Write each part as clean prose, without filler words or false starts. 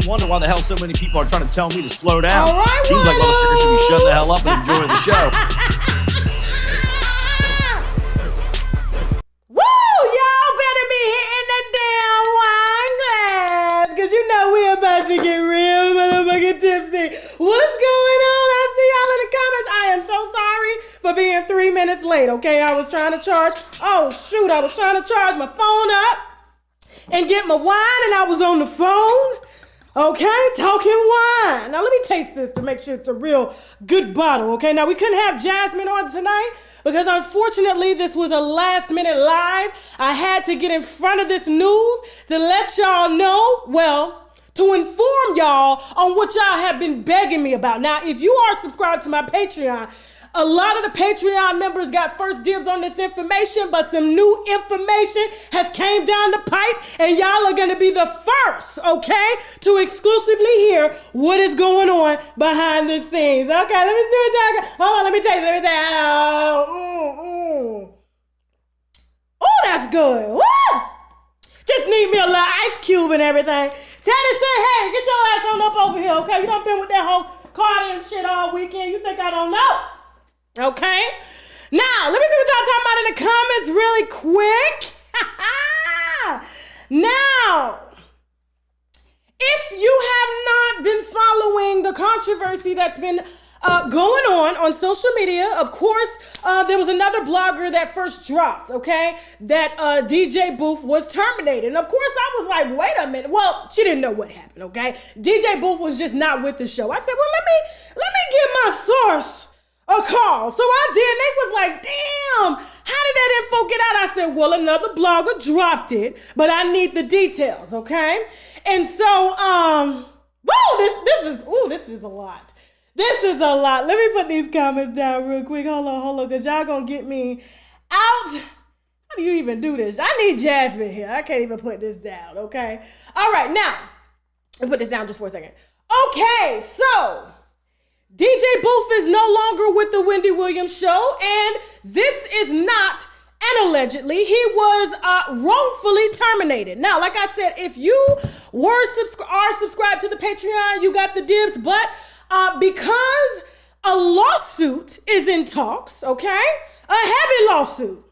You wonder why the hell so many people are trying to tell me to slow down. All right, seems like motherfuckers should be shutting the hell up and enjoying the show. Woo! Y'all better be hitting the damn wine glass, because you know we're about to get real motherfucking tipsy. What's going on? I see y'all in the comments. I am so sorry for being 3 minutes late, okay? I was trying to charge. Oh, shoot. I was trying to charge my phone up and get my wine, and I was on the phone. Okay, talking wine. Now let me taste this to make sure it's a real good bottle, okay? Now we couldn't have Jasmine on tonight because unfortunately this was a last minute live. I had to get in front of this news to let y'all know, well, to inform y'all on what y'all have been begging me about. Now, if you are subscribed to my Patreon, a lot of the Patreon members got first dibs on this information, but some new information has came down the pipe, and y'all are going to be the first, okay, to exclusively hear what is going on behind the scenes. Okay, let me see what y'all got. Hold on, let me taste it. Oh, that's good. Woo! Just need me a little ice cube and everything. Teddy said, hey, get your ass on up over here, okay? You done been with that whole Carter and shit all weekend. You think I don't know? Okay, now let me see what y'all talking about in the comments really quick. Now, if you have not been following the controversy that's been going on social media, of course, there was another blogger that first dropped, okay, that DJ Booth was terminated. And of course, I was like, wait a minute. Well, she didn't know what happened, okay? DJ Booth was just not with the show. I said, well, let me give my source a call. So I did, and they was like, damn, how did that info get out? I said, well, another blogger dropped it, but I need the details, okay? And so, this is a lot. This is a lot. Let me put these comments down real quick. Hold on, because y'all gonna get me out. How do you even do this? I need Jasmine here. I can't even put this down, okay? All right, now, let me put this down just for a second. Okay, so DJ Booth is no longer with the Wendy Williams show, and this is not an allegedly. He was wrongfully terminated. Now, like I said, if you are subscribed to the Patreon, you got the dibs, but because a lawsuit is in talks, okay? A heavy lawsuit.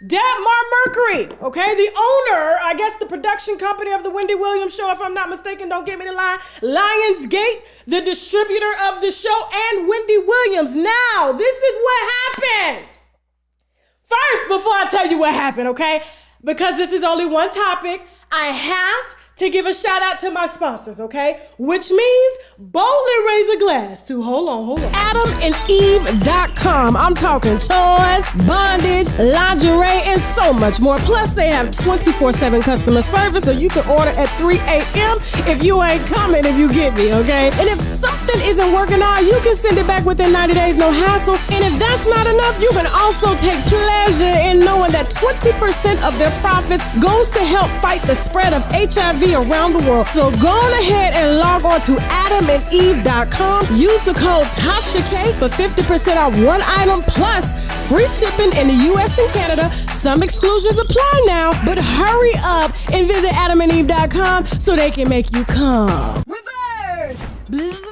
Debmar Mercury, okay, the owner, I guess the production company of the Wendy Williams show, if I'm not mistaken, don't get me to lie, Lionsgate, the distributor of the show, and Wendy Williams. Now, this is what happened. First, before I tell you what happened, okay, because this is only one topic, I have to give a shout out to my sponsors, okay? Which means boldly raise a glass to, hold on. AdamandEve.com. I'm talking toys, bondage, lingerie, and so much more. Plus, they have 24/7 customer service, so you can order at 3 a.m. if you ain't coming, if you get me, okay? And if something isn't working out, you can send it back within 90 days, no hassle. And if that's not enough, you can also take pleasure in knowing that 20% of their profits goes to help fight the spread of HIV around the world. So go on ahead and log on to AdamandEve.com. Use the code TASHAK for 50% off one item plus free shipping in the US and Canada. Some exclusions apply now, but hurry up and visit AdamandEve.com so they can make you come. Reverse! Reverse!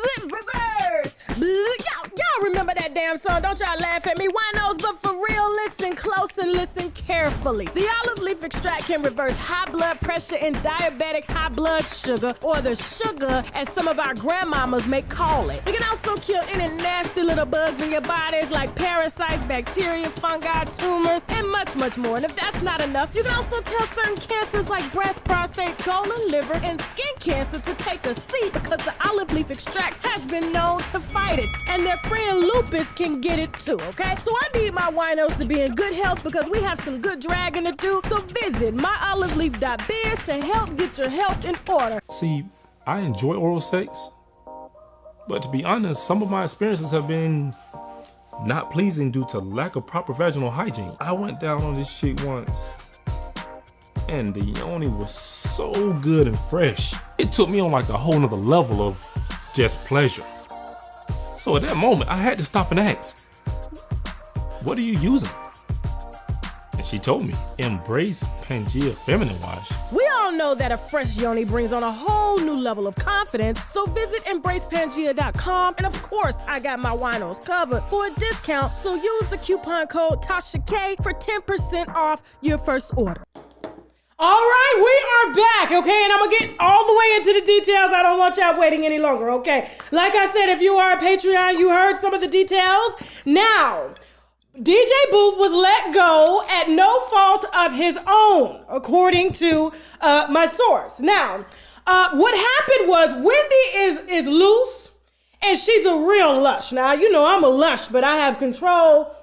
Y'all remember that damn song? Don't y'all laugh at me? Winos, but for real, listen close and listen carefully. The olive leaf extract can reverse high blood pressure and diabetic high blood sugar, or the sugar as some of our grandmamas may call it. It can also kill any nasty little bugs in your bodies like parasites, bacteria, fungi, tumors, and much, much more. And if that's not enough, you can also tell certain cancers like breast, prostate, colon, liver, and skin cancer to take a seat because the olive leaf extract has been known to fight it. And their friend lupus can get it too, okay? So I need my winos to be in good health because we have some good dragging to do. So visit myoliveleaf.biz to help get your health in order. See, I enjoy oral sex, but to be honest, some of my experiences have been not pleasing due to lack of proper vaginal hygiene. I went down on this chick once, and the yoni was so good and fresh. It took me on like a whole nother level of just pleasure. So at that moment, I had to stop and ask, what are you using? And she told me, embrace Pangea Feminine Wash. We all all know that a fresh yoni brings on a whole new level of confidence, so visit embracepangea.com, and of course, I got my winos covered for a discount, so use the coupon code TASHAK for 10% off your first order. All right, we are back, okay? And I'm going to get all the way into the details. I don't want y'all waiting any longer, okay? Like I said, if you are a Patreon, you heard some of the details. Now, DJ Booth was let go at no fault of his own, according to my source. Now, what happened was Wendy is loose, and she's a real lush. Now, you know I'm a lush, but I have control.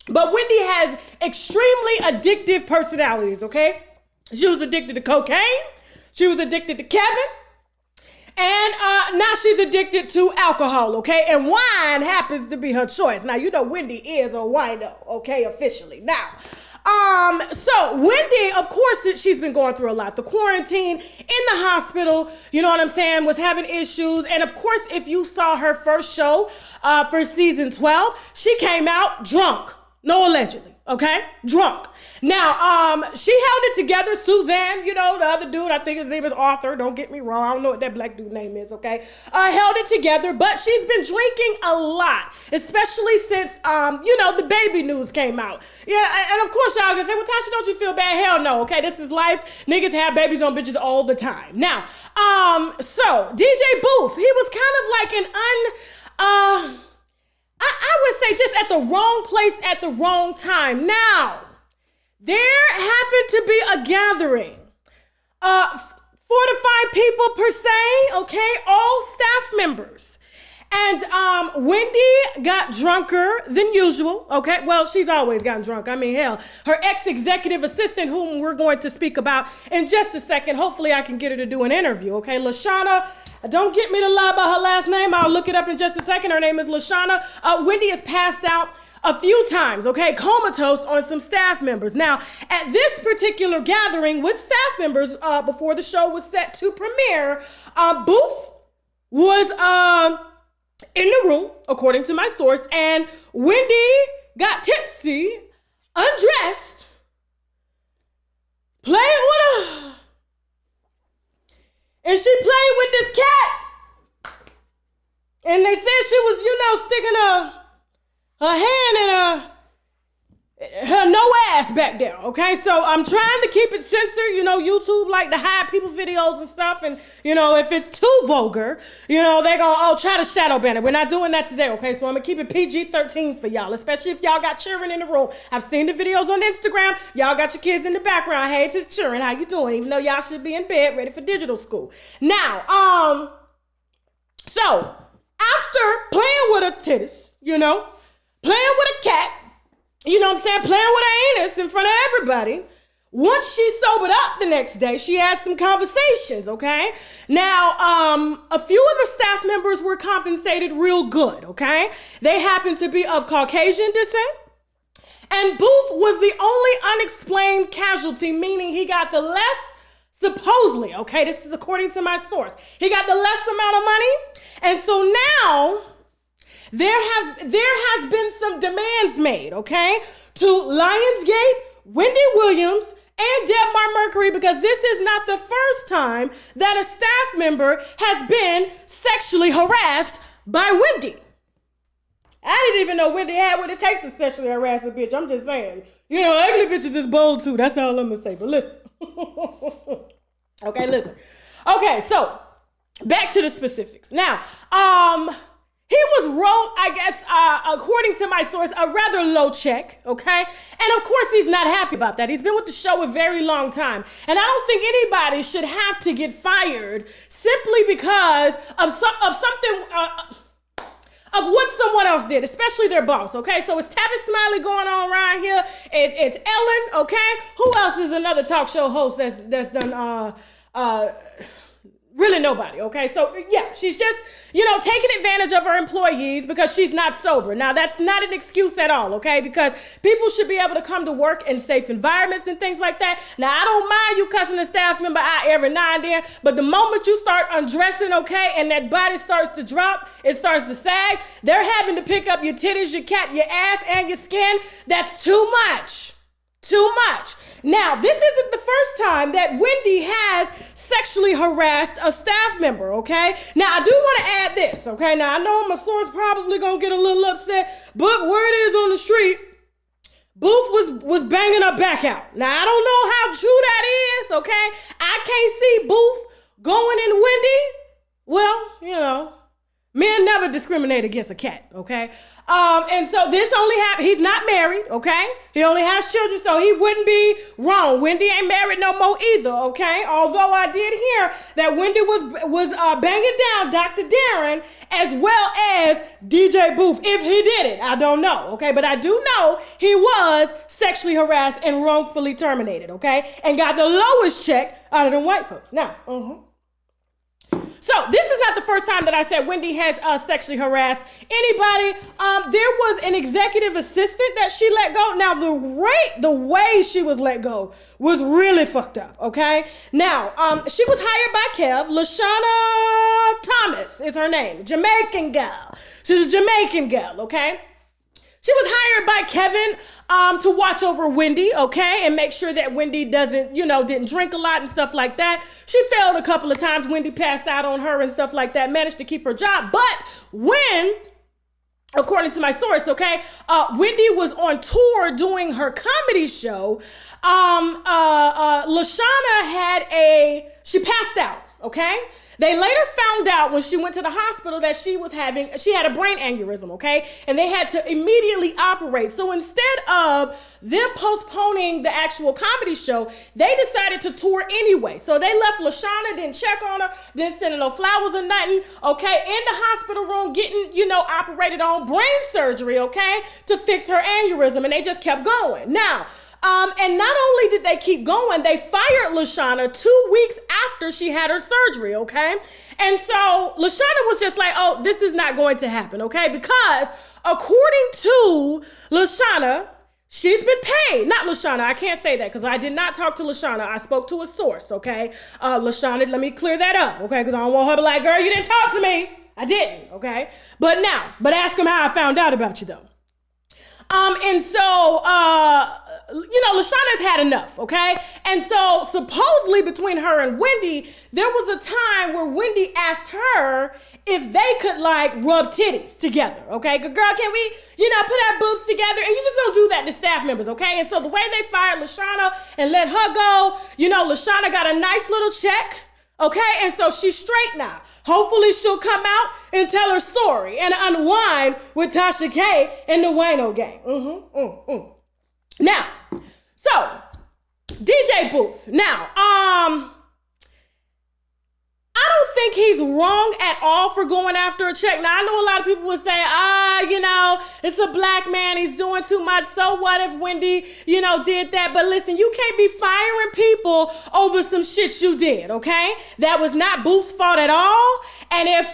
But Wendy has extremely addictive personalities, okay? She was addicted to cocaine. She was addicted to Kevin. And now she's addicted to alcohol, okay? And wine happens to be her choice. Now, you know Wendy is a wino, okay, officially. Now, so Wendy, of course, she's been going through a lot. The quarantine, in the hospital, you know what I'm saying, was having issues. And of course, if you saw her first show for season 12, she came out drunk. No, allegedly, okay? Drunk. Now, she held it together. Suzanne, you know, the other dude, I think his name is Arthur. Don't get me wrong. I don't know what that black dude name is, okay? Held it together, but she's been drinking a lot, especially since, you know, the baby news came out. Yeah, and of course, y'all gonna say, well, Tasha, don't you feel bad? Hell no, okay? This is life. Niggas have babies on bitches all the time. Now, so DJ Booth, he was kind of like an I would say just at the wrong place at the wrong time. Now, there happened to be a gathering. 4 to 5 people per se, okay? All staff members. And Wendy got drunker than usual, okay? Well, she's always gotten drunk. I mean, hell, her ex-executive assistant, whom we're going to speak about in just a second. Hopefully I can get her to do an interview, okay? Lashana, don't get me to lie about her last name. I'll look it up in just a second. Her name is Lashana. Wendy has passed out a few times, okay, comatose on some staff members. Now, at this particular gathering with staff members, before the show was set to premiere, Booth was in the room, according to my source, and Wendy got tipsy, undressed, playing with her, and she played with this cat, and they said she was, you know, sticking her hand in her no ass back there, okay? So I'm trying to keep it censored. You know, YouTube like to hide people videos and stuff, and, you know, if it's too vulgar, you know, they're gonna, try to shadow ban it. We're not doing that today, okay? So I'm gonna keep it PG-13 for y'all, especially if y'all got children in the room. I've seen the videos on Instagram. Y'all got your kids in the background. Hey to the children, how you doing? Even though y'all should be in bed ready for digital school. Now, so after playing with her titties, you know, playing with a cat, you know what I'm saying, playing with her anus in front of everybody, once she sobered up the next day, she had some conversations, okay? Now, a few of the staff members were compensated real good, okay? They happened to be of Caucasian descent, and Booth was the only unexplained casualty, meaning he got the less, supposedly, okay, this is according to my source, he got the less amount of money, and so now there has been some demands made, okay, to Lionsgate, Wendy Williams, and Debmar Mercury, because this is not the first time that a staff member has been sexually harassed by Wendy. I didn't even know Wendy had what it takes to sexually harass a bitch. I'm just saying. You know, ugly bitches is bold too. That's all I'm gonna say. But listen. Okay, listen. Okay, so back to the specifics. Now, he was wrote, I guess, according to my source, a rather low check, okay? And of course, he's not happy about that. He's been with the show a very long time. And I don't think anybody should have to get fired simply because of something, of what someone else did, especially their boss, okay? So it's Tavis Smiley going on right here. It's Ellen, okay? Who else is another talk show host that's done, really nobody, okay? So, yeah, she's just, you know, taking advantage of her employees because she's not sober. Now, that's not an excuse at all, okay? Because people should be able to come to work in safe environments and things like that. Now, I don't mind you cussing a staff member out every now and then, but the moment you start undressing, okay, and that body starts to drop, it starts to sag, they're having to pick up your titties, your cat, your ass, and your skin. That's too much. Too much. Now, this isn't the first time that Wendy has sexually harassed a staff member, okay? Now, I do want to add this, okay? Now, I know my source probably gonna get a little upset, but word is on the street, Booth was banging her back out. Now, I don't know how true that is, okay? I can't see Booth going in Wendy. Well, you know, men never discriminate against a cat, okay? And so this only happened, he's not married, okay? He only has children, so he wouldn't be wrong. Wendy ain't married no more either, okay? Although I did hear that Wendy was banging down Dr. Darren as well as DJ Booth. If he did it, I don't know, okay? But I do know he was sexually harassed and wrongfully terminated, okay? And got the lowest check out of the white folks. Now, So this is not the first time that I said Wendy has sexually harassed anybody. There was an executive assistant that she let go. Now the way she was let go was really fucked up, okay? Now, she was hired by Kev. Lashana Thomas is her name. Jamaican girl. She's a Jamaican girl, okay? She was hired by Kevin to watch over Wendy, okay, and make sure that Wendy didn't drink a lot and stuff like that. She failed a couple of times. Wendy passed out on her and stuff like that, managed to keep her job. But when, according to my source, okay, Wendy was on tour doing her comedy show, Lashana she passed out, okay? They later found out when she went to the hospital that she had a brain aneurysm, okay? And they had to immediately operate. So instead of them postponing the actual comedy show, they decided to tour anyway. So they left Lashana, didn't check on her, didn't send her no flowers or nothing, okay? In the hospital room getting, operated on, brain surgery, okay? To fix her aneurysm, and they just kept going. Now, and not only did they keep going, they fired Lashana 2 weeks after she had her surgery, okay? And so Lashana was just like, oh, this is not going to happen, okay? Because according to Lashana, she's been paid. Not Lashana, I can't say that because I did not talk to Lashana. I spoke to a source, okay? Lashana, let me clear that up, okay? Because I don't want her to be like, girl, you didn't talk to me. I didn't, okay? But ask him how I found out about you, though. Lashana's had enough, okay? And so supposedly between her and Wendy, there was a time where Wendy asked her if they could rub titties together, okay? Girl, can we, put our boobs together? And you just don't do that to staff members, okay? And so the way they fired Lashana and let her go, Lashana got a nice little check, okay? And so she's straight now. Hopefully she'll come out and tell her story and unwind with Tasha K and the Wino gang. Now, so DJ Booth. Now, I don't think he's wrong at all for going after a check. Now, I know a lot of people would say, it's a black man, he's doing too much. So what if Wendy, did that? But listen, you can't be firing people over some shit you did, okay? That was not Booth's fault at all. And if,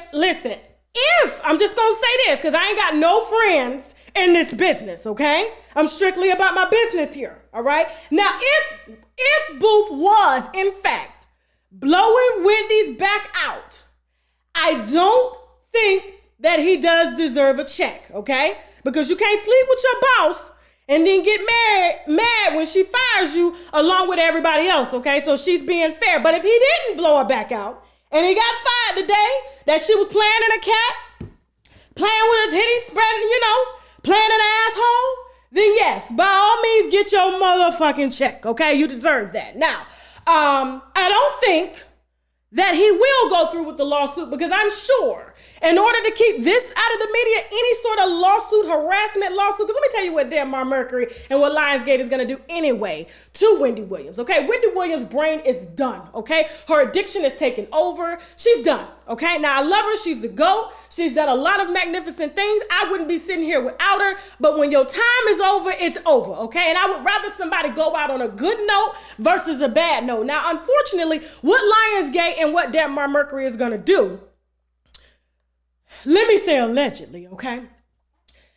I'm just gonna say this, because I ain't got no friends in this business, okay? I'm strictly about my business here, all right? Now, if Booth was, in fact, blowing Wendy's back out, I don't think that he does deserve a check, okay? Because you can't sleep with your boss and then get mad when she fires you along with everybody else, okay? So she's being fair. But if he didn't blow her back out and he got fired the day that she was playing in a cat, playing with her titties, spreading, playing in an asshole, then yes, by all means, get your motherfucking check, okay? You deserve that. Now, I don't think that he will go through with the lawsuit because I'm sure in order to keep this out of the media, any sort of lawsuit, harassment lawsuit, because let me tell you what Denmark Mercury and what Lionsgate is going to do anyway to Wendy Williams, okay? Wendy Williams' brain is done, okay? Her addiction is taken over. She's done, okay? Now, I love her. She's the GOAT. She's done a lot of magnificent things. I wouldn't be sitting here without her, but when your time is over, it's over, okay? And I would rather somebody go out on a good note versus a bad note. Now, unfortunately, what Lionsgate and what Denmark Mercury is going to do, let me say allegedly, okay?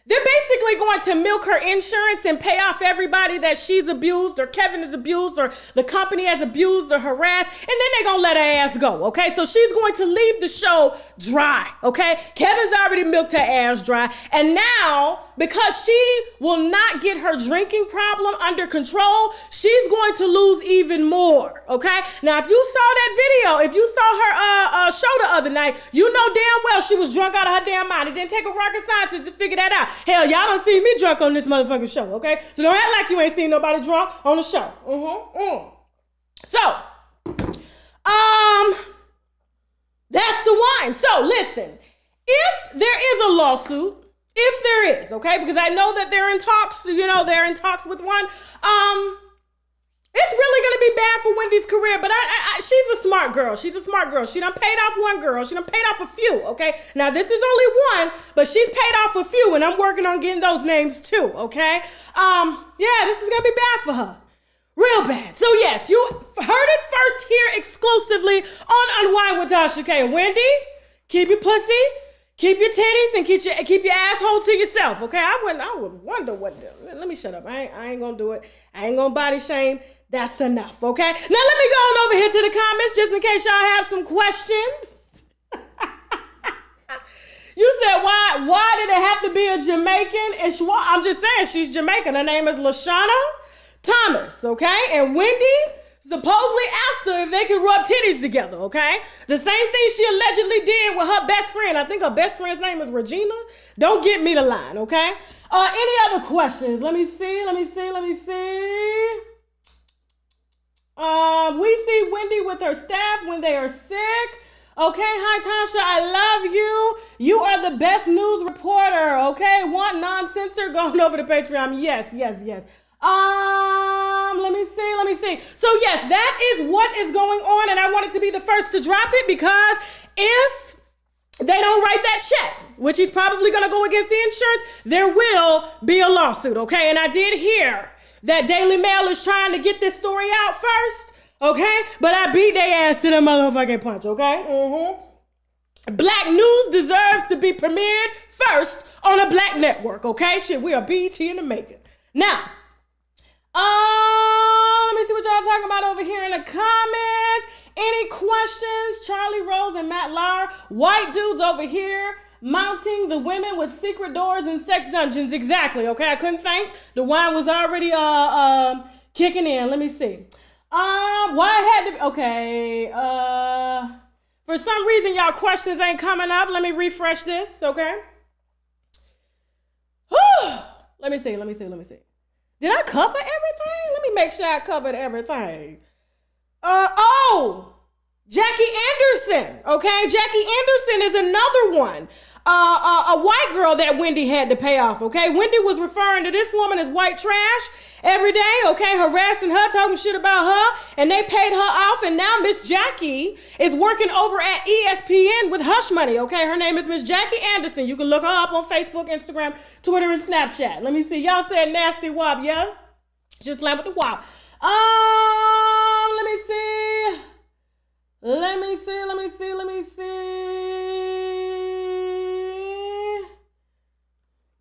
They're basically going to milk her insurance and pay off everybody that she's abused or Kevin is abused or the company has abused or harassed, and then they're going to let her ass go, okay? So she's going to leave the show dry, okay? Kevin's already milked her ass dry, and now, because she will not get her drinking problem under control, she's going to lose even more, okay? Now, if you saw that video, if you saw her show the other night, you know damn well she was drunk out of her damn mind. It didn't take a rocket scientist to figure that out. Hell, y'all don't see me drunk on this motherfucking show, okay? So don't act like you ain't seen nobody drunk on the show. So, that's the wine. So listen, if there is a lawsuit, if there is, okay, because I know that they're in talks, they're in talks with one, it's really going to be bad for Wendy's career, but she's a smart girl. She's a smart girl. She done paid off one girl. She done paid off a few, okay? Now, this is only one, but she's paid off a few, and I'm working on getting those names too, okay? Yeah, this is going to be bad for her. Real bad. So, yes, you heard it first here exclusively on Unwind with Tasha K. Wendy, keep your pussy, keep your titties, and keep your asshole to yourself, okay? I would wonder what... Let me shut up. I ain't going to do it. I ain't going to body shame. That's enough, okay? Now let me go on over here to the comments just in case y'all have some questions. You said, why did it have to be a Jamaican? I'm just saying, she's Jamaican. Her name is Lashana Thomas, okay? And Wendy supposedly asked her if they could rub titties together, okay? The same thing she allegedly did with her best friend. I think her best friend's name is Regina. Don't get me the line, okay? Any other questions? Let me see. We see Wendy with her staff when they are sick. Okay, hi Tasha, I love you. You are the best news reporter, okay? Want non-censor? Going over to Patreon. Yes. Let me see. So yes, that is what is going on, and I wanted to be the first to drop it because if they don't write that check, which he's probably gonna go against the insurance, there will be a lawsuit, okay? And I did hear that Daily Mail is trying to get this story out first, okay? But I beat their ass to the motherfucking punch, okay? Black news deserves to be premiered first on a black network, okay? Shit, we are BET in the making. Now, let me see what y'all talking about over here in the comments. Any questions? Charlie Rose and Matt Lauer, white dudes over here mounting the women with secret doors and sex dungeons. Exactly, okay? I couldn't think. The wine was already kicking in. Let me see. Why I had to, okay. For some reason, y'all questions ain't coming up. Let me refresh this, okay? Let me see. Did I cover everything? Let me make sure I covered everything. Jackie Anderson, okay? Jackie Anderson is another one. A white girl that Wendy had to pay off, okay? Wendy was referring to this woman as white trash every day, okay? Harassing her, talking shit about her, and they paid her off, and now Miss Jackie is working over at ESPN with Hush Money, okay? Her name is Miss Jackie Anderson. You can look her up on Facebook, Instagram, Twitter, and Snapchat. Let me see. Y'all said nasty wop, yeah? Just playing with the wop. Let me see.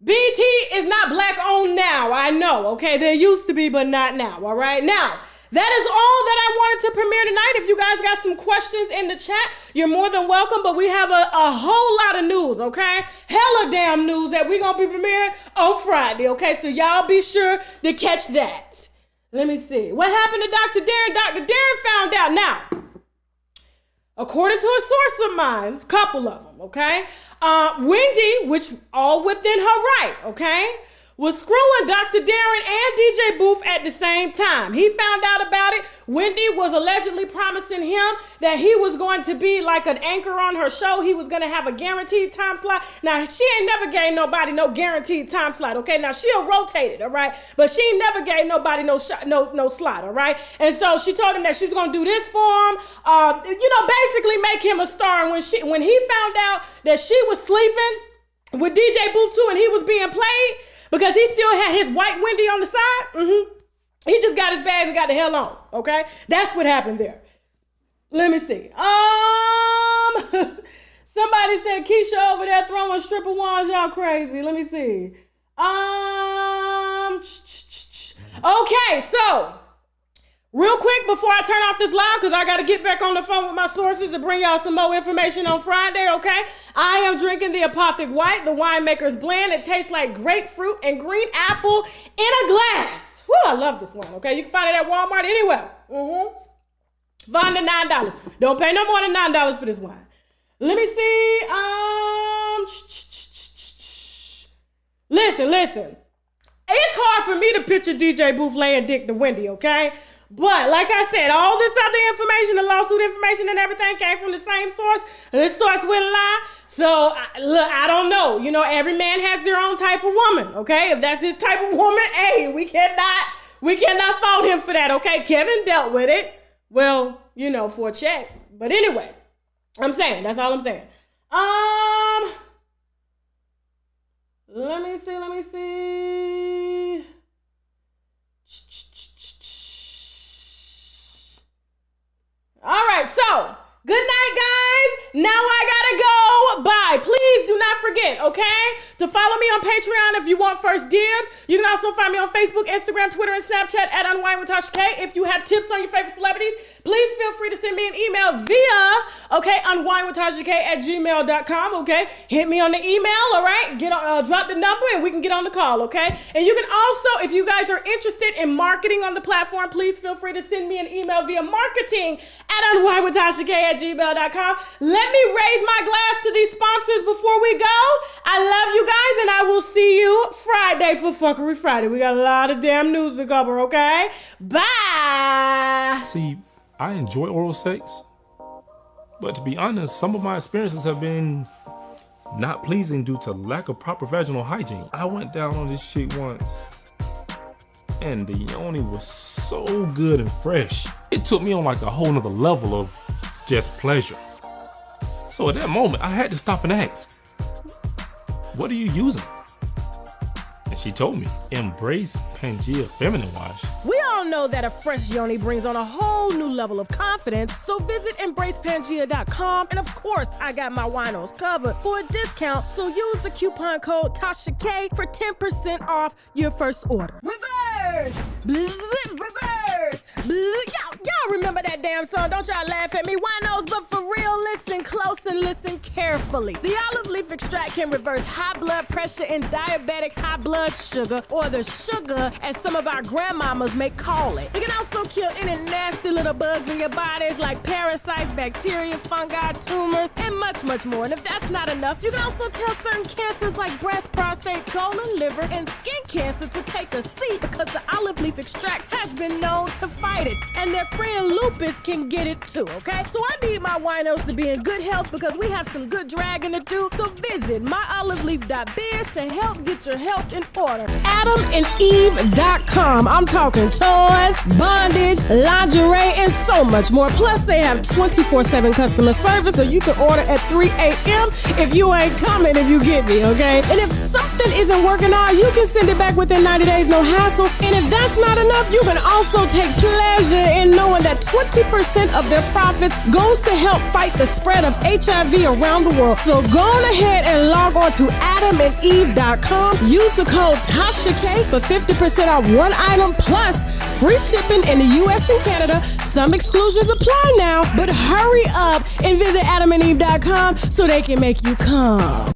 BT is not black owned now. I know, okay? There used to be, but not now, all right? Now, that is all that I wanted to premiere tonight. If you guys got some questions in the chat, you're more than welcome, but we have a whole lot of news, okay? Hella damn news that we're going to be premiering on Friday, okay? So y'all be sure to catch that. Let me see. What happened to Dr. Darren? Dr. Darren found out. Now, according to a source of mine, couple of them, okay? Wendy, which all within her right, okay, was screwing Dr. Darren and DJ Booth at the same time. He found out about it. Wendy was allegedly promising him that he was going to be like an anchor on her show. He was going to have a guaranteed time slot. Now, she ain't never gave nobody no guaranteed time slot, okay? Now, she'll rotate it, all right? But she ain't never gave nobody no slot, all right? And so she told him that she's going to do this for him, basically make him a star. And when he found out that she was sleeping with DJ Booth too and he was being played, because he still had his white Wendy on the side. He just got his bags and got the hell on, okay? That's what happened there. Let me see. Somebody said Keisha over there throwing stripper wands, y'all crazy. Let me see. Okay, so real quick before I turn off this live, because I got to get back on the phone with my sources to bring y'all some more information on Friday, okay? I am drinking the Apothic White, the winemaker's blend. It tastes like grapefruit and green apple in a glass. Whew, I love this one, okay? You can find it at Walmart anywhere. Find it $9. Don't pay no more than $9 for this wine. Let me see. Listen. It's hard for me to picture DJ Booth laying dick to Wendy, okay? But like I said, all this other information, the lawsuit information and everything came from the same source. And this source wouldn't lie. So, look, I don't know. You know, every man has their own type of woman, okay? If that's his type of woman, hey, we cannot fault him for that, okay? Kevin dealt with it. Well, you know, for a check. But anyway, that's all I'm saying. Let me see. All right, so good night, guys. Now I gotta go. Bye. Please do not forget, okay, to follow me on Patreon if you want first dibs. You can also find me on Facebook, Instagram, Twitter, and Snapchat at UNWINEWITHTASHAK. If you have tips on your favorite celebrities, please feel free to send me an email via, UNWINEWITHTASHAK@gmail.com, okay? Hit me on the email, all right? Drop the number and we can get on the call, okay? And you can also, if you guys are interested in marketing on the platform, please feel free to send me an email via marketing@UNWINEWITHTASHAK@gmail.com. Let me raise my glass to these sponsors before we go. I love you guys, and I will see you Friday for Fuckery Friday. We got a lot of damn news to cover, okay? Bye. See, I enjoy oral sex, but to be honest, some of my experiences have been not pleasing due to lack of proper vaginal hygiene. I went down on this chick once, and the yoni was so good and fresh. It took me on like a whole nother level of just pleasure. So at that moment, I had to stop and ask, what are you using? And she told me, embrace Pangea Feminine Wash. We all know that a fresh yoni brings on a whole new level of confidence, so visit embracepangea.com, and of course, I got my winos covered for a discount, so use the coupon code TASHAK for 10% off your first order. Reverse! Reverse! Y'all remember that damn song? Don't y'all laugh at me, winos, but for real, listen close and listen carefully. The olive leaf extract can reverse high blood pressure and diabetic high blood sugar, or the sugar as some of our grandmamas may call it. It can also kill any nasty little bugs in your bodies like parasites, bacteria, fungi, tumors, and much, much more. And if that's not enough, you can also tell certain cancers like breast, prostate, colon, liver, and skin cancer to take a seat, because the olive leaf extract has been known to fight it. And their friend lupus can get it too, okay? So I need my winos to be in good health, because we have some good dragging to do. So visit myoliveleaf.biz to help get your health in order. AdamandEve.com. I'm talking toys, bondage, lingerie, and so much more. Plus, they have 24/7 customer service, so you can order at 3 a.m. if you ain't coming, if you get me, okay? And if something isn't working out, you can send it back within 90 days, no hassle. And if that's not enough, you can also take pleasure in knowing that 20% of their profits goes to help fight the spread of HIV around the world. So go on ahead and log on to AdamandEve.com. Use the code TASHAK for 50% off one item plus free shipping in the US and Canada. Some exclusions apply now, but hurry up and visit AdamandEve.com so they can make you come.